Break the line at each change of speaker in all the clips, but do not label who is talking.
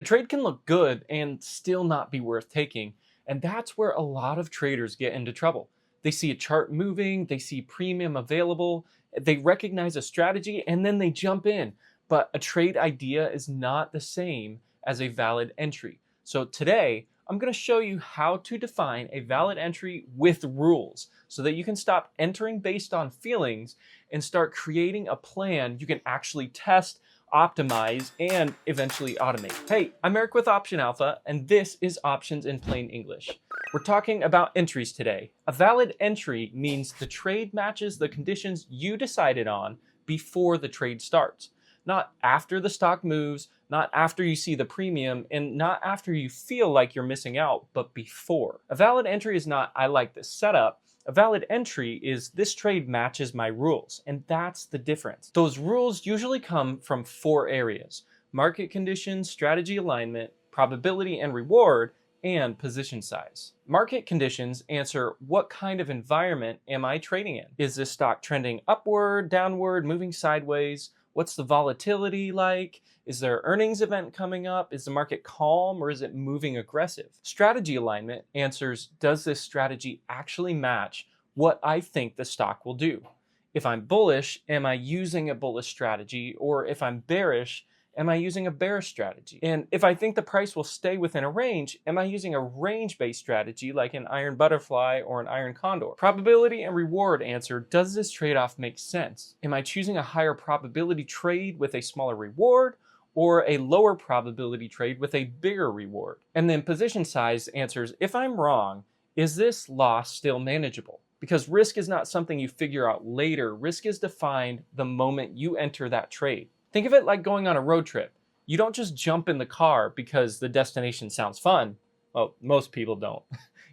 A trade can look good and still not be worth taking, and that's where a lot of traders get into trouble. They see a chart moving, they see premium available, they recognize a strategy, and then they jump in. But a trade idea is not the same as a valid entry. So today, I'm going to show you how to define a valid entry with rules so that you can stop entering based on feelings and start creating a plan you can actually test, optimize, and eventually automate. Hey, I'm Eric with Option Alpha, and this is Options in Plain English. We're talking about entries today. A valid entry means the trade matches the conditions you decided on before the trade starts. Not after the stock moves, not after you see the premium, and not after you feel like you're missing out, but before. A valid entry is not, I like this setup. A valid entry is, this trade matches my rules, and that's the difference. Those rules usually come from 4 areas: market conditions, strategy alignment, probability and reward, and position size. Market conditions answer, what kind of environment am I trading in? Is this stock trending upward, downward, moving sideways? What's the volatility like? Is there an earnings event coming up? Is the market calm or is it moving aggressive? Strategy alignment answers, does this strategy actually match what I think the stock will do? If I'm bullish, am I using a bullish strategy? Or if I'm bearish, am I using a bearish strategy? And if I think the price will stay within a range, am I using a range-based strategy like an iron butterfly or an iron condor? Probability and reward answer, does this trade-off make sense? Am I choosing a higher probability trade with a smaller reward, or a lower probability trade with a bigger reward? And then position size answers, if I'm wrong, is this loss still manageable? Because risk is not something you figure out later. Risk is defined the moment you enter that trade. Think of it like going on a road trip. You don't just jump in the car because the destination sounds fun. Well, most people don't.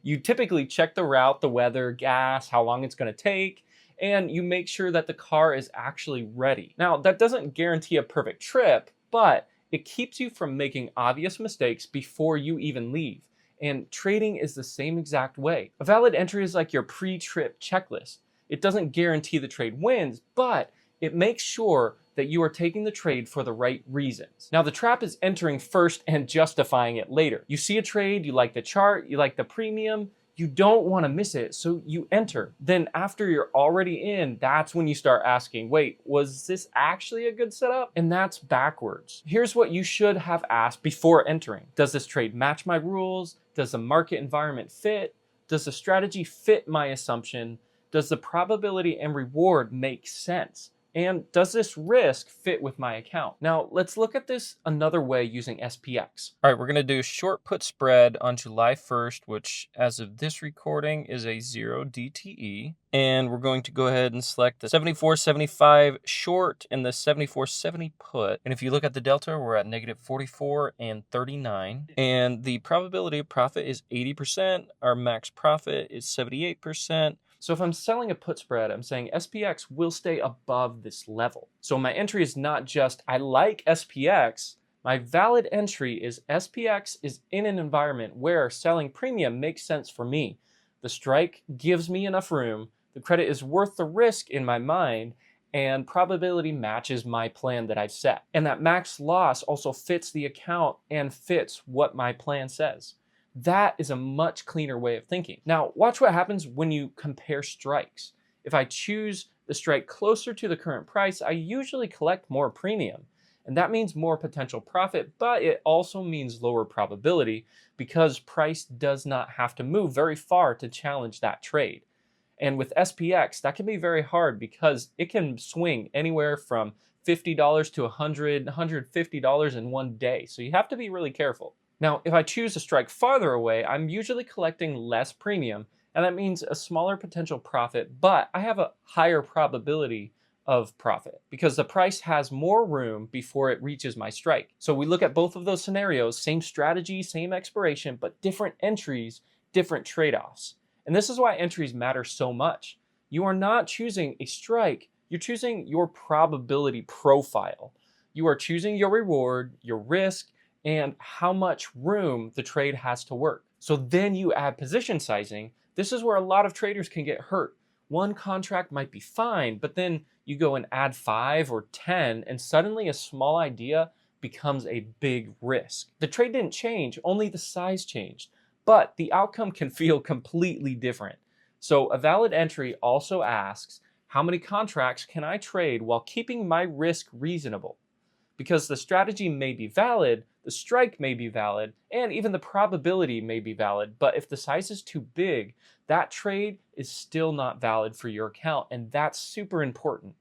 You typically check the route, the weather, gas, how long it's going to take, and you make sure that the car is actually ready. Now, that doesn't guarantee a perfect trip, but it keeps you from making obvious mistakes before you even leave. And trading is the same exact way. A valid entry is like your pre-trip checklist. It doesn't guarantee the trade wins, but it makes sure that you are taking the trade for the right reasons. Now, the trap is entering first and justifying it later. You see a trade, you like the chart, you like the premium, you don't want to miss it, so you enter. Then after you're already in, that's when you start asking, wait, was this actually a good setup? And that's backwards. Here's what you should have asked before entering. Does this trade match my rules? Does the market environment fit? Does the strategy fit my assumption? Does the probability and reward make sense? And does this risk fit with my account? Now, let's look at this another way using SPX. All right, we're going to do short put spread on July 1st, which as of this recording is a 0 DTE. And we're going to go ahead and select the 74.75 short and the 74.70 put. And if you look at the delta, we're at negative 44 and 39. And the probability of profit is 80%. Our max profit is 78%. So if I'm selling a put spread, I'm saying SPX will stay above this level. So my entry is not just, I like SPX. My valid entry is SPX is in an environment where selling premium makes sense for me. The strike gives me enough room. The credit is worth the risk in my mind, and probability matches my plan that I've set. And that max loss also fits the account and fits what my plan says. That is a much cleaner way of thinking. Now, watch what happens when you compare strikes. If I choose the strike closer to the current price, I usually collect more premium. And that means more potential profit, but it also means lower probability because price does not have to move very far to challenge that trade. And with SPX, that can be very hard because it can swing anywhere from $50 to $100, $150 in one day. So you have to be really careful. Now, if I choose to strike farther away, I'm usually collecting less premium, and that means a smaller potential profit, but I have a higher probability of profit because the price has more room before it reaches my strike. So we look at both of those scenarios, same strategy, same expiration, but different entries, different trade-offs. And this is why entries matter so much. You are not choosing a strike, you're choosing your probability profile. You are choosing your reward, your risk, and how much room the trade has to work. So then you add position sizing. This is where a lot of traders can get hurt. One contract might be fine, but then you go and add 5 or 10, and suddenly a small idea becomes a big risk. The trade didn't change, only the size changed, but the outcome can feel completely different. So a valid entry also asks, how many contracts can I trade while keeping my risk reasonable? Because the strategy may be valid, the strike may be valid, and even the probability may be valid, but if the size is too big, that trade is still not valid for your account, and that's super important.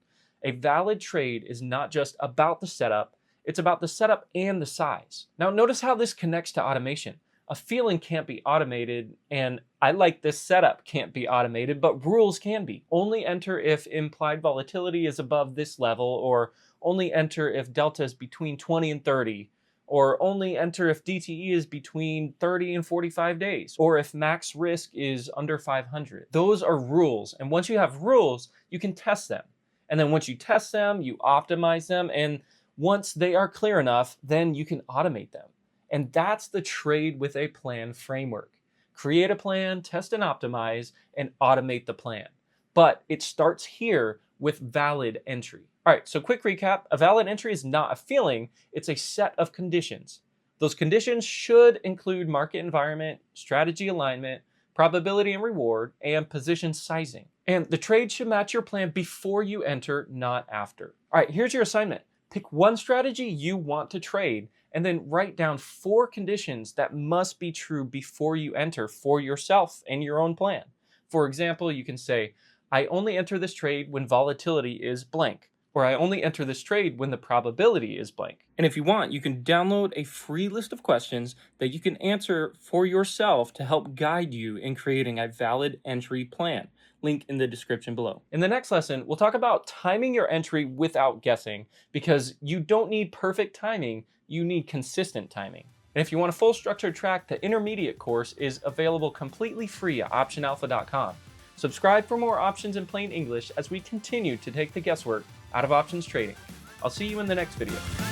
A valid trade is not just about the setup, it's about the setup and the size. Now notice how this connects to automation. A feeling can't be automated, and I like this setup can't be automated, but rules can be. Only enter if implied volatility is above this level, or only enter if delta is between 20 and 30, or only enter if DTE is between 30 and 45 days, or if max risk is under 500. Those are rules, and once you have rules, you can test them. And then once you test them, you optimize them, and once they are clear enough, then you can automate them. And that's the trade with a plan framework. Create a plan, test and optimize, and automate the plan. But it starts here with valid entry. All right, so quick recap. A valid entry is not a feeling, it's a set of conditions. Those conditions should include market environment, strategy alignment, probability and reward, and position sizing. And the trade should match your plan before you enter, not after. All right, here's your assignment. Pick one strategy you want to trade, and then write down 4 conditions that must be true before you enter for yourself and your own plan. For example, you can say, I only enter this trade when volatility is blank, or I only enter this trade when the probability is blank. And if you want, you can download a free list of questions that you can answer for yourself to help guide you in creating a valid entry plan. Link in the description below. In the next lesson, we'll talk about timing your entry without guessing, because you don't need perfect timing, you need consistent timing. And if you want a full structured track, the intermediate course is available completely free at optionalpha.com. Subscribe for more options in plain English as we continue to take the guesswork out of options trading. I'll see you in the next video.